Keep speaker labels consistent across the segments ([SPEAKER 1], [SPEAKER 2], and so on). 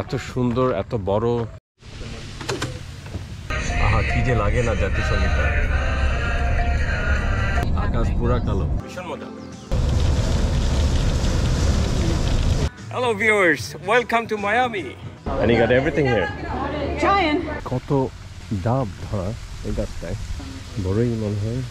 [SPEAKER 1] এত সুন্দর, এত বড়। আহা, কি যে লাগে না জাতীয় সঙ্গীতটা। আকাশ পুরা কালো, ভীষণ মজা। Hello viewers, welcome to Miami. And you got everything here.
[SPEAKER 2] Trying.
[SPEAKER 1] কত ডাব ধরা এই গাছটায়, বড়ই মনে হয়।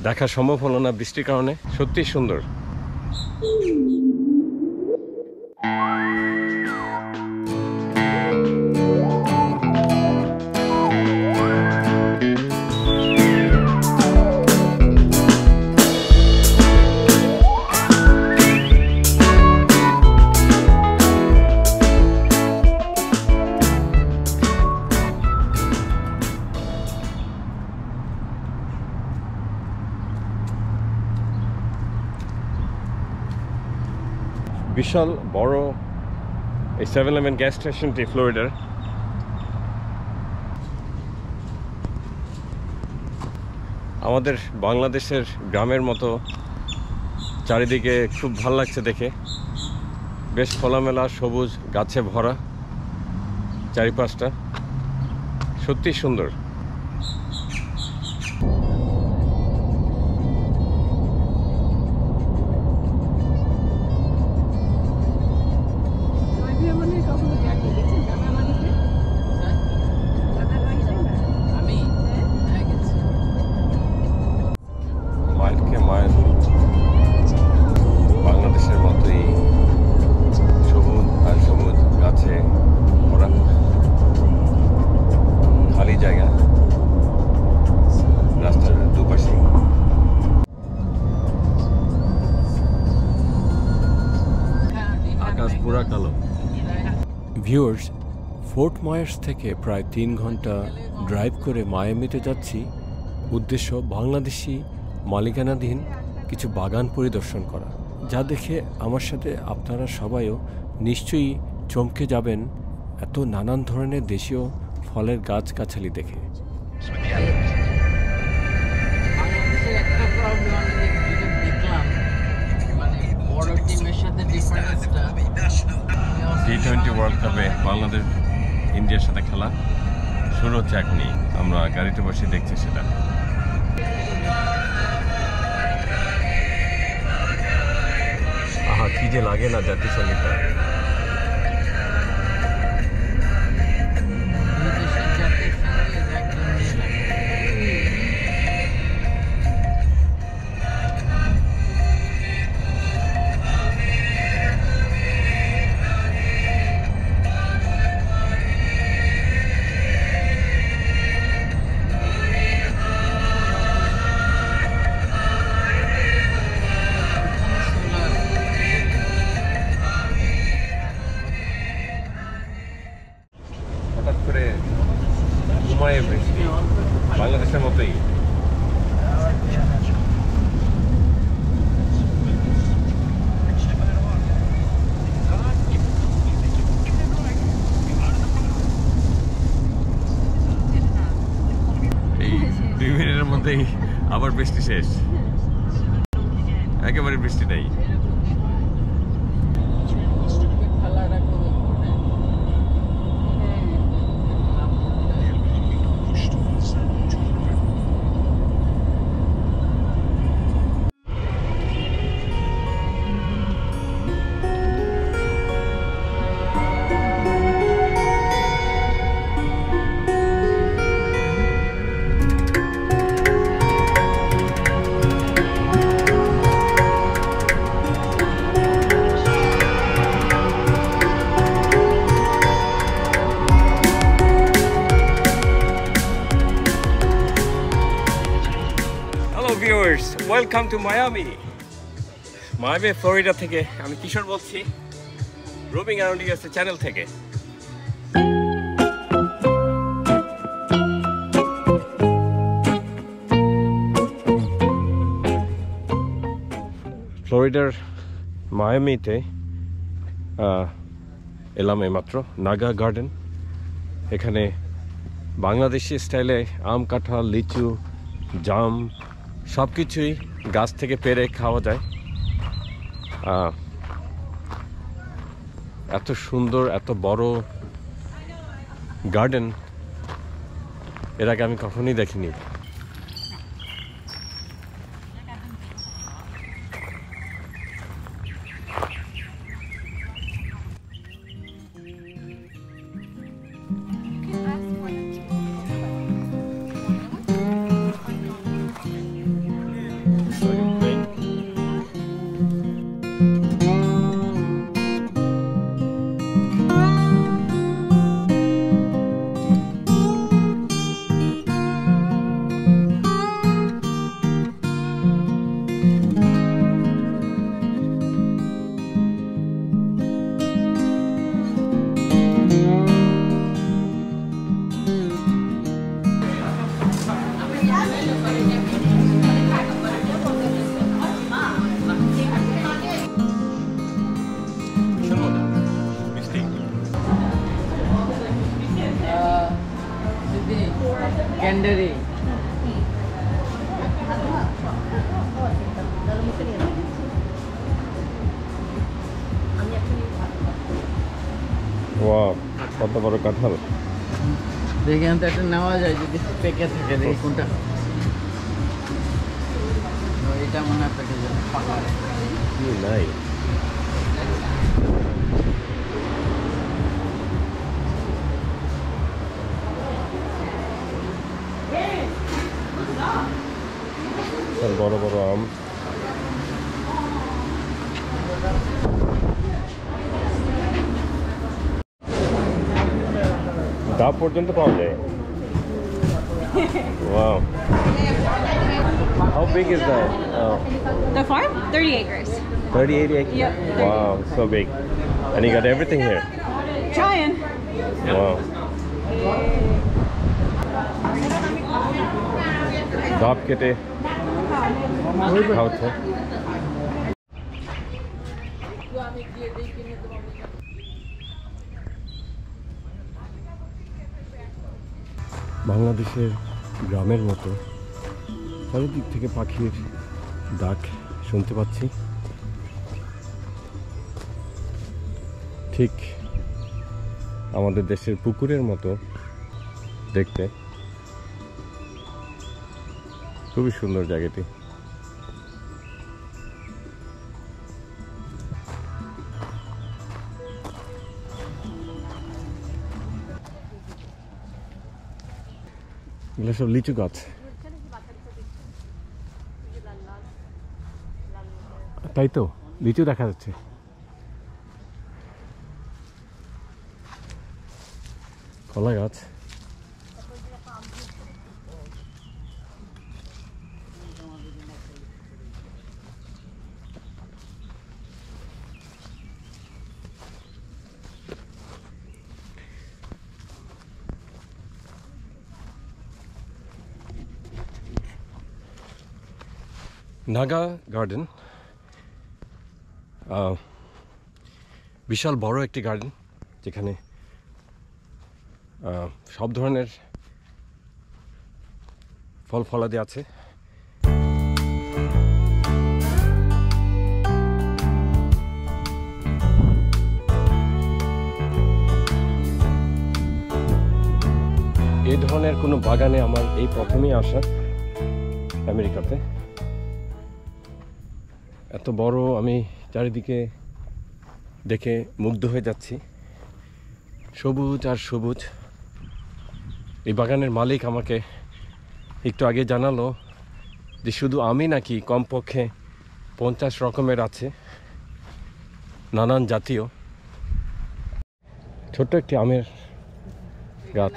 [SPEAKER 1] দেখা সম্ভব হলো না বৃষ্টির কারণে, সত্যি সুন্দর। বিশাল বড় এই 7-Eleven গ্যাস স্টেশনটি ফ্লোরিডার। আমাদের বাংলাদেশের গ্রামের মতো চারিদিকে খুব ভালো লাগছে দেখে। বেশ খোলামেলা, সবুজ গাছে ভরা চারিপাশটা, সত্যি সুন্দর। বাংলাদেশের মতোই সবুজ আর সবুজ গাছে ভরা, খালি জায়গা রাস্তার দুপাশে। আকাশ পুরা কালো। ভিউয়ার্স, ফোর্ট ময়ার্স থেকে প্রায় 3 ঘন্টা ড্রাইভ করে মায়ামিতে যাচ্ছি। উদ্দেশ্য বাংলাদেশি মালিকানাধীন কিছু বাগান পরিদর্শন করা, যা দেখে আমার সাথে আপনারা সবাইও নিশ্চয়ই চমকে যাবেন এত নানান ধরনের দেশীয় ফলের গাছগাছালি দেখে। T20 ওয়ার্ল্ড কাপে বাংলাদেশ ইন্ডিয়ার সাথে খেলা শুরু হচ্ছে এখনই। আমরা গাড়িতে বসে দেখছি সেটা। আহা, কি যে লাগে না জাতীয় সঙ্গীতটা। হঠাৎ করে ঘুমায় বৃষ্টি, বাংলাদেশের মতোই। এই 2 মিনিটের মধ্যেই আবার বৃষ্টি শেষ, একেবারে বৃষ্টি নেই। Viewers, welcome to Miami. Miami Florida থেকে আমি কিশোর বলছি, রোমিং অ্যারাউন্ড ইউএসএ চ্যানেল থেকে। ফ্লোরিডার মায়ামিতে এলাম এইমাত্র, নাগা গার্ডেন। এখানে বাংলাদেশি স্টাইলে আম, কাঁঠাল, লিচু, জাম সব কিছুই গাছ থেকে পেড়ে খাওয়া যায়। এত সুন্দর এত বড় গার্ডেন এর আগে আমি কখনোই দেখিনি।
[SPEAKER 2] Candery.
[SPEAKER 1] ওয়াও, কত বড় কাঁঠাল।
[SPEAKER 2] দেখি তো একটা নেওয়া যায় যদি পেকে থাকে, দেখি কোনটা। এটা মনে হয় পেকে যাবে, পাকা
[SPEAKER 1] নাই। বড় বড় আম, ডাব পর্যন্ত পাওয়া যায়। Wow. How big is that?
[SPEAKER 3] The farm? 30 acres.
[SPEAKER 1] 38 acres?
[SPEAKER 3] Yep.
[SPEAKER 1] Wow, so big. And you got everything here?
[SPEAKER 3] Trying.
[SPEAKER 1] Wow. ডাব কেটে খাওয়াচ্ছে। বাংলাদেশের গ্রামের মতো চারিদিক থেকে পাখির ডাক শুনতে পাচ্ছি। ঠিক আমাদের দেশের পুকুরের মতো দেখতে। খুবই সুন্দর জায়গাটি। এগুলো সব লিচু গাছ, তাই তো লিচু দেখা যাচ্ছে। কলা গাছ, নাগা গার্ডেন। বিশাল বড় একটি গার্ডেন যেখানে সব ধরনের ফল ফলাদি আছে। এই ধরনের কোনো বাগানে আমার এই প্রথমেই আসা আমেরিকাতে। এত বড়, আমি চারিদিকে দেখে মুগ্ধ হয়ে যাচ্ছি। সবুজ আর সবুজ। এই বাগানের মালিক আমাকে একটু আগে জানালো যে শুধু আমি নাকি কমপক্ষে 50 রকমের আছে, নানান জাতীয়। ছোট্ট একটি আমের গাছ,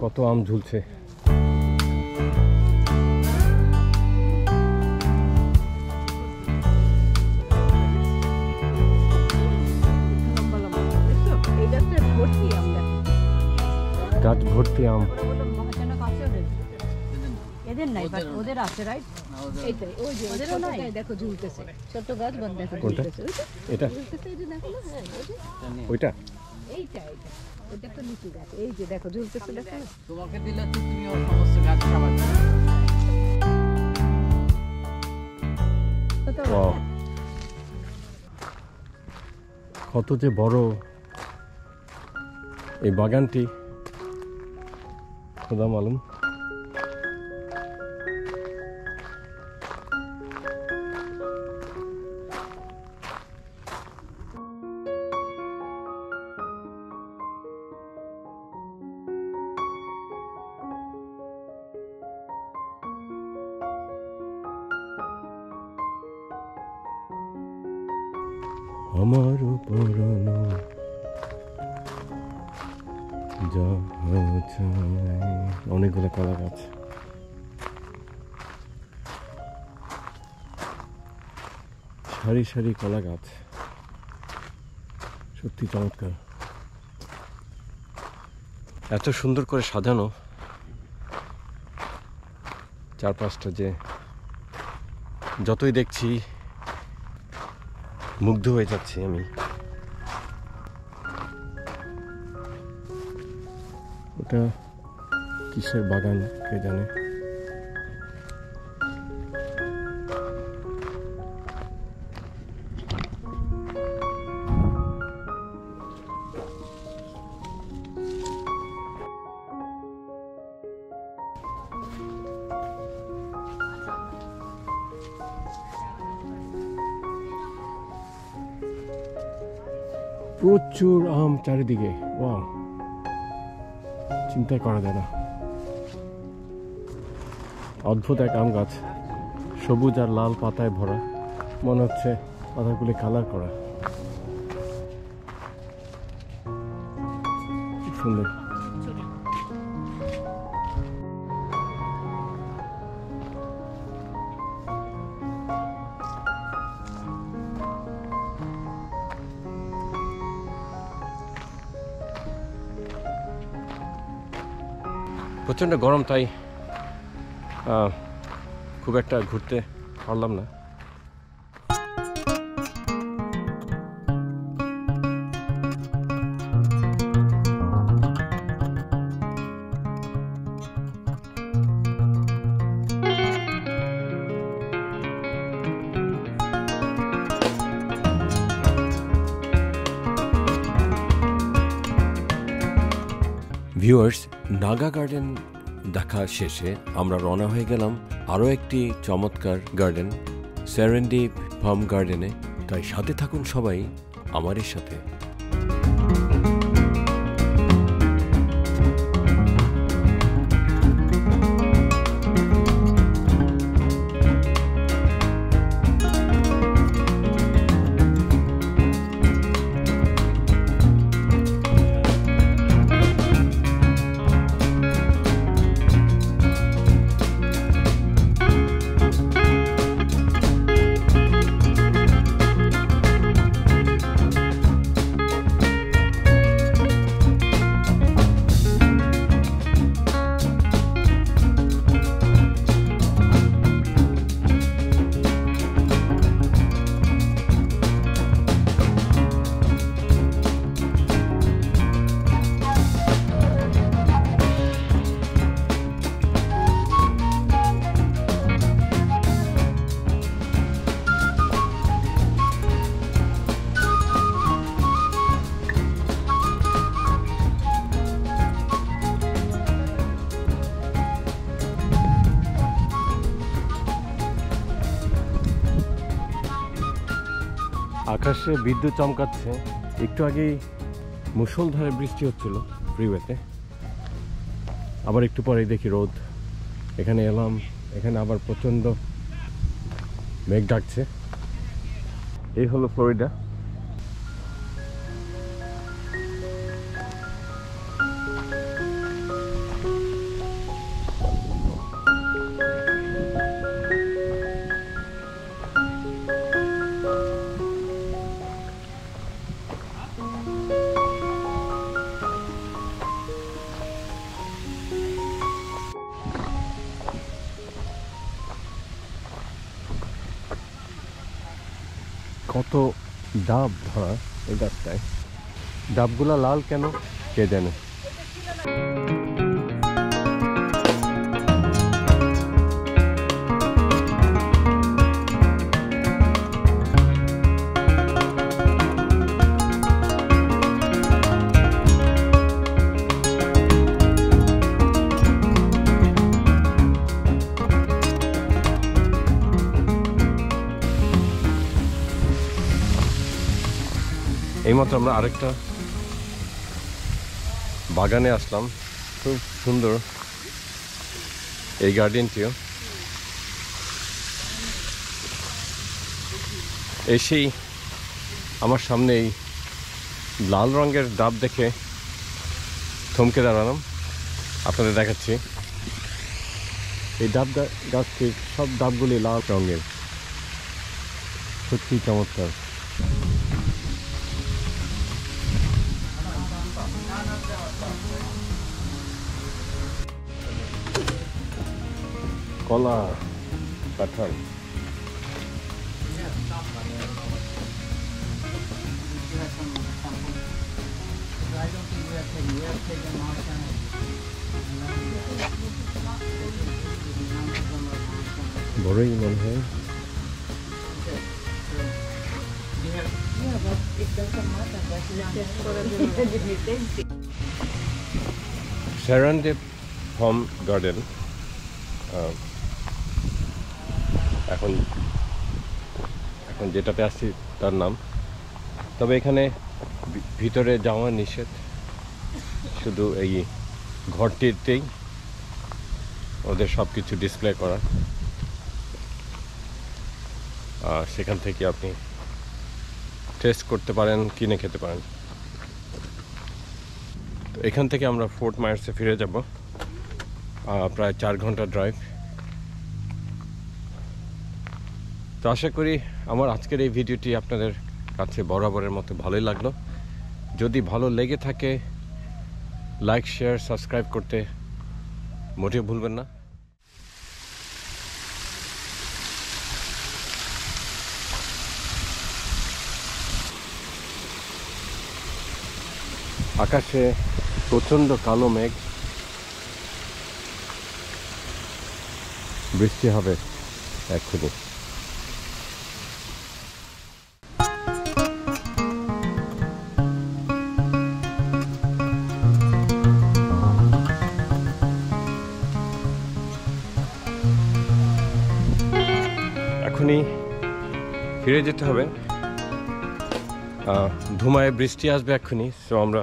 [SPEAKER 1] কত আম ঝুলছে। গাছ ভর্তি আম।
[SPEAKER 3] এদের নাই, বাট ওদের আছে, রাইট? এইটাই, ওই যে ওদেরও নাই, দেখো ঝুলতেছে ছোট গাছ, বন্ধ দেখো ঝুলতেছে।
[SPEAKER 1] এটা
[SPEAKER 3] ঝুলতেছে, এই যে দেখো না, হ্যাঁ
[SPEAKER 1] ওইটা,
[SPEAKER 3] এইটা এইটা ওটা তো নিচু গাছ, এই যে দেখো ঝুলতেছে, দেখো।
[SPEAKER 2] তোমাকে দিলে তো তুমি ওর সমস্ত গাছ খাবার।
[SPEAKER 1] ওয়াও। কত যে বড় এই বাগানটি, খোদা মালুম। আমার পুরনো অনেকগুলো কলা গাছ। সারি সারি কলা গাছ, সত্যি চমৎকার। এত সুন্দর করে সাজানো চারপাশটা, যে যতই দেখছি মুগ্ধ হয়ে যাচ্ছি আমি। ওটা কিসের বাগান কে জানে। প্রচুর আম চারিদিকে, ওয়াও, চিন্তা করা যায় না। অদ্ভুত এক আম গাছ, সবুজ আর লাল পাতায় ভরা, মনে হচ্ছে পাতাগুলি কালার করা। খুব সুন্দর। প্রচণ্ড গরম, তাই খুব একটা ঘুরতে পারলাম না। ভিউয়ার্স, নাগা গার্ডেন দেখা শেষে আমরা রওনা হয়ে গেলাম আরও একটি চমৎকার গার্ডেন, সেরেন্ডিপ ফার্ম গার্ডেনে। তাই সাথে থাকুন সবাই আমাদের সাথে। আকাশে বিদ্যুৎ চমকাচ্ছে। একটু আগেই মুষলধারে বৃষ্টি হচ্ছিল ফ্রিওয়েতে, আবার একটু পরেই দেখি রোদ। এখানে এলাম, এখানে আবার প্রচণ্ড মেঘ ডাকছে। এই হলো ফ্লোরিডা। কত ডাব ধরা এই গাছটায়। ডাবগুলা লাল কেন কে জানে। এইমাত্র আমরা আরেকটা বাগানে আসলাম, খুব সুন্দর এই গার্ডেনটিও। এসেই আমার সামনে এই লাল রঙের ডাব দেখে থমকে দাঁড়ালাম, আপনাদের দেখাচ্ছি। এই ডাব গাছটি, সব ডাবগুলি লাল রঙের, সত্যি চমৎকার। কলা, কাঁঠাল, বড়ই মনে হয়। সেরানডিপ হোম গার্ডেন এখন যেটাতে আসছি তার নাম। তবে এখানে ভিতরে যাওয়া নিষেধ, শুধু এই ঘরটিতেই ওদের সব কিছু ডিসপ্লে করা, সেখান থেকে আপনি টেস্ট করতে পারেন, কিনে খেতে পারেন। তো এখান থেকে আমরা ফোর্ট মায়ার্সে ফিরে যাব, প্রায় 4 ঘন্টা ড্রাইভ। তো আশা করি আমার আজকের এই ভিডিওটি আপনাদের কাছে বরাবরের মতো ভালোই লাগলো। যদি ভালো লেগে থাকে লাইক, শেয়ার, সাবস্ক্রাইব করতে মোটেও ভুলবেন না। আকাশে প্রচণ্ড কালো মেঘ, বৃষ্টি হবে এক্ষুনি। এখনই ফিরে যেতে হবে, ধুমায় বৃষ্টি আসবে এক্ষুনি। সো আমরা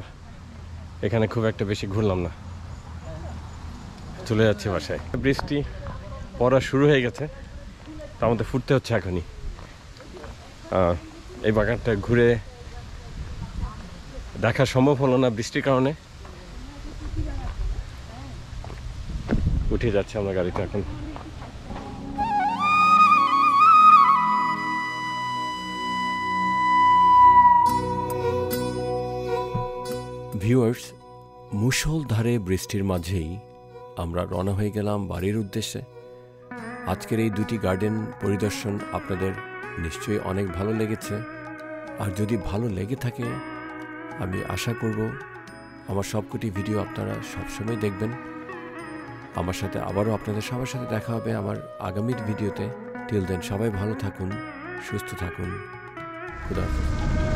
[SPEAKER 1] এখানে খুব একটা বেশি ঘুরলাম না, চলে যাচ্ছি বাসায়। বৃষ্টি পড়া শুরু হয়ে গেছে, তার মধ্যে ফুটতে হচ্ছে এখনই। এই বাগানটা ঘুরে দেখা সম্ভব হলো না বৃষ্টির কারণে। উঠে যাচ্ছে আমরা গাড়িতে এখন। ভিউয়ার্স, মুষলধারে বৃষ্টির মাঝেই আমরা রওনা হয়ে গেলাম বাড়ির উদ্দেশ্যে। আজকের এই 2টি গার্ডেন পরিদর্শন আপনাদের নিশ্চয়ই অনেক ভালো লেগেছে। আর যদি ভালো লেগে থাকে, আমি আশা করব আমার সবকটি ভিডিও আপনারা সবসময় দেখবেন। আমার সাথে আবারও আপনাদের সবার সাথে দেখা হবে আমার আগামীর ভিডিওতে। টিল দেন সবাই ভালো থাকুন, সুস্থ থাকুন। খুদা হাফেজ।